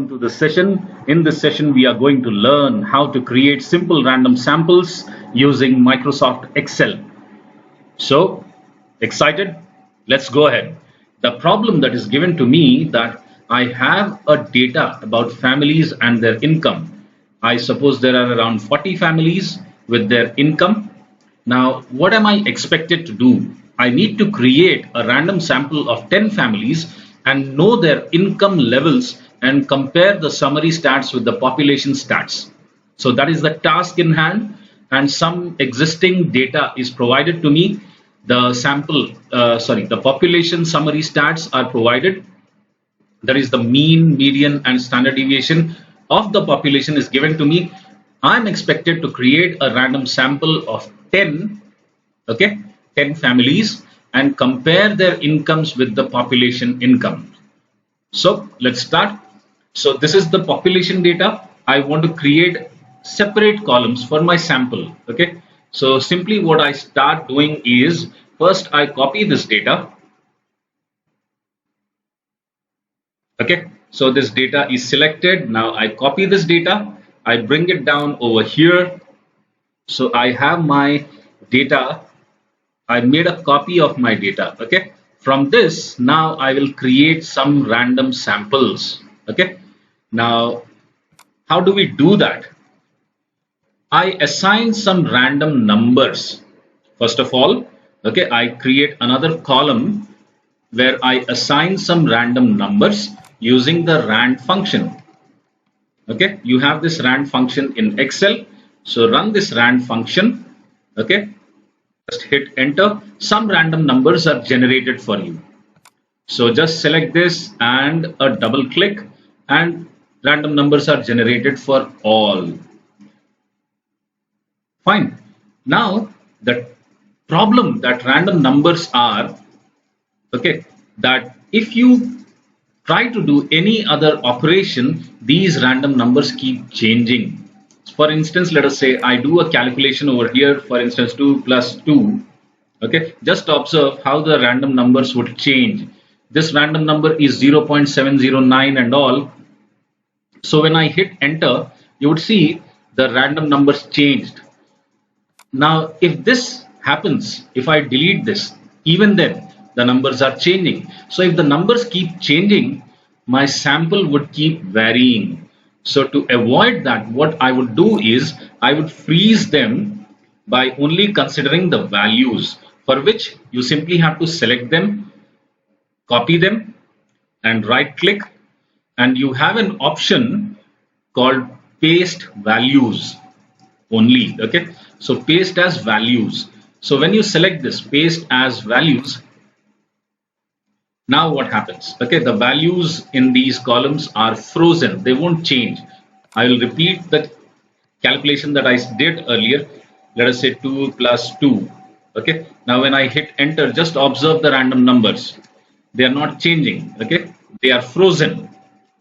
welcome to this session. In this session, we are going to learn how to create simple random samples using Microsoft Excel. So, excited? Let's go ahead. The problem that is given to me that I have a data about families and their income. I suppose there are around 40 families with their income. Now, what am I expected to do? I need to create a random sample of 10 families and know their income levels and compare the summary stats with the population stats. So that is the task in hand, and some existing data is provided to me. The population summary stats are provided. That is the mean, median, and standard deviation of the population is given to me. I'm expected to create a random sample of 10 families and compare their incomes with the population income. So let's start. So this is the population data. I want to create separate columns for my sample. Okay. So simply what I start doing is first I copy this data. Okay. So this data is selected. Now I copy this data. I bring it down over here. So I have my data. I made a copy of my data. Okay. From this, now I will create some random samples. Okay. Now, how do we do that? I assign some random numbers. First of all, okay, I create another column where I assign some random numbers using the rand function. Okay, you have this rand function in Excel. So run this rand function. Okay. Just hit enter. Some random numbers are generated for you. So just select this and a double click, and random numbers are generated for all. Fine. Now the problem that random numbers are, okay, that if you try to do any other operation, these random numbers keep changing. For instance, let us say I do a calculation over here, for instance 2 plus 2. Okay, just observe how the random numbers would change. This random number is 0.709 and all. So when I hit enter, you would see the random numbers changed. Now if this happens, if I delete this, even then the numbers are changing. So if the numbers keep changing, my sample would keep varying. So to avoid that, what I would do is I would freeze them by only considering the values, for which you simply have to select them, copy them, and right click, and you have an option called paste values only. Okay, so paste as values. So when you select this paste as values, now what happens? Okay, the values in these columns are frozen. They won't change. I will repeat the calculation that I did earlier. Let us say 2 plus 2. Okay, now when I hit enter, just observe the random numbers. They are not changing. Okay, they are frozen.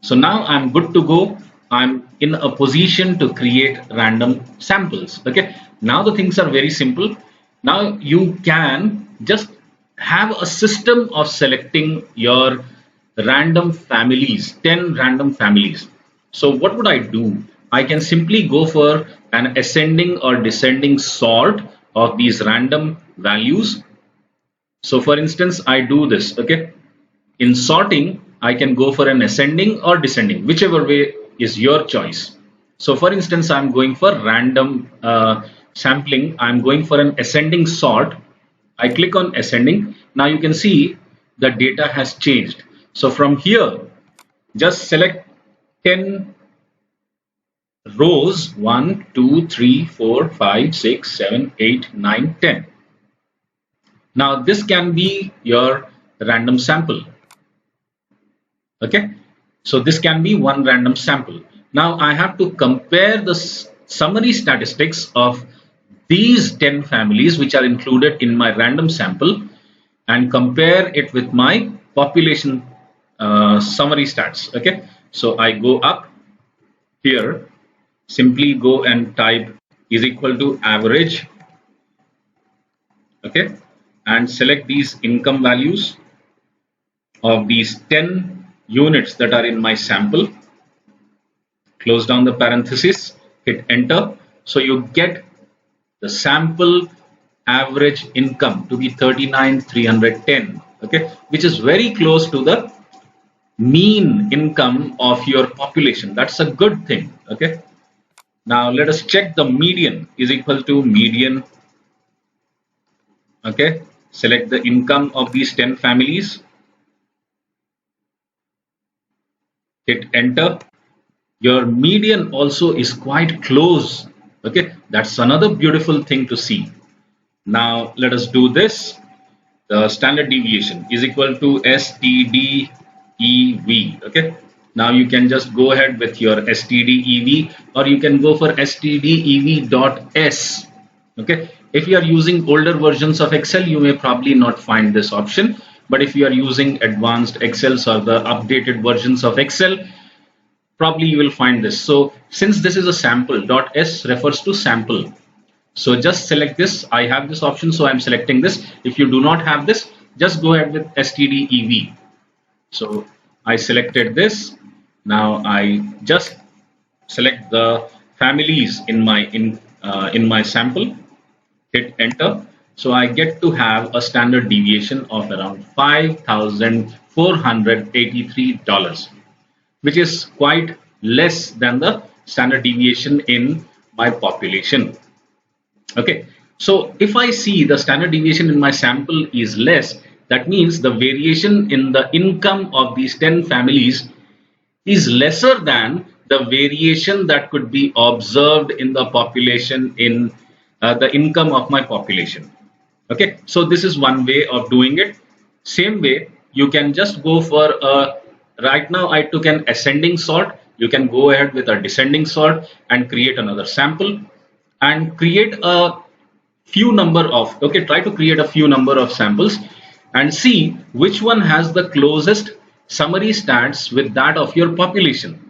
So now I'm good to go. I'm in a position to create random samples. Okay, now the things are very simple. Now you can just have a system of selecting your random families, 10 random families. So what would I do? I can simply go for an ascending or descending sort of these random values. So for instance, I do this. Okay, in sorting, I can go for an ascending or descending, whichever way is your choice. So for instance, I'm going for random sampling. I'm going for an ascending sort. I click on ascending. Now you can see the data has changed. So from here, just select 10 rows, 1, 2, 3, 4, 5, 6, 7, 8, 9, 10. Now this can be your random sample. Okay, so this can be one random sample. Now I have to compare the summary statistics of these 10 families which are included in my random sample and compare it with my population summary stats. Okay, so I go up here, simply go and type is equal to average. Okay, and select these income values of these 10 units that are in my sample. close down the parenthesis, hit enter. So you get the sample average income to be 39,310, okay, which is very close to the mean income of your population. That's a good thing, okay. Now let us check the median is equal to median, okay. Select the income of these 10 families, hit enter. Your median also is quite close, okay. That's another beautiful thing to see. Now let us do this. The standard deviation is equal to STDEV, okay. Now you can just go ahead with your STDEV, or you can go for STDEV.S, okay. If you are using older versions of Excel, you may probably not find this option, but if you are using advanced Excels or the updated versions of Excel, probably you will find this. So since this is a sample, .S refers to sample. So just select this. I have this option, so I'm selecting this. If you do not have this, just go ahead with STDEV. So I selected this. Now I just select the families in my sample, hit enter. So I get to have a standard deviation of around $5,483, which is quite less than the standard deviation in my population. Okay, so if I see the standard deviation in my sample is less, that means the variation in the income of these 10 families is lesser than the variation that could be observed in the population in the income of my population. Okay, so this is one way of doing it. Same way, you can just go for a, right now I took an ascending sort. You can go ahead with a descending sort and create another sample and create a few number of, okay, try to create a few number of samples and see which one has the closest summary stats with that of your population.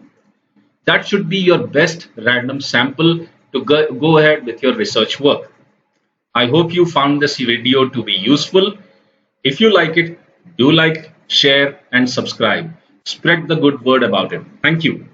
That should be your best random sample to go ahead with your research work. I hope you found this video to be useful. If you like it, do like, share and subscribe. Spread the good word about it. Thank you.